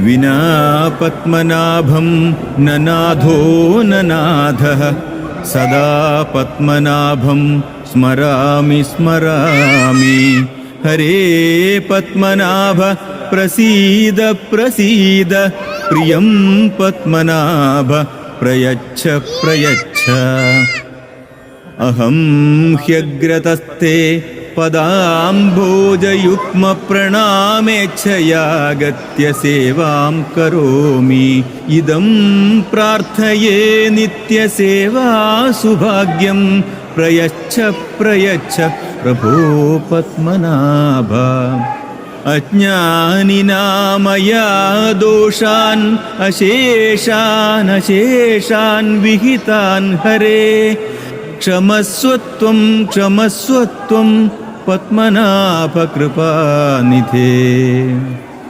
विना पद्मनाभं न नाथो न नाथः सदा पद्मनाभं स्मरामि स्मरामि हरे पद्मनाभ प्रसीद प्रसीद प्रियं पद्मनाभ प्रयच्छ प्रयच्छ अहं ह्यग्रतस्ते पदाम्भोजयुग्मप्रणामेच्छयागत्य सेवां करोमि इदं प्रार्थये नित्यसेवा सुभाग्यं प्रयच्छ प्रयच्छ प्रभो पद्मनाभ अज्ञानिनामया दोषान् अशेषान् विहितान् हरे क्षमस्वत्वं क्षमस्वत्वं पद्मनाभ कृपानिधे।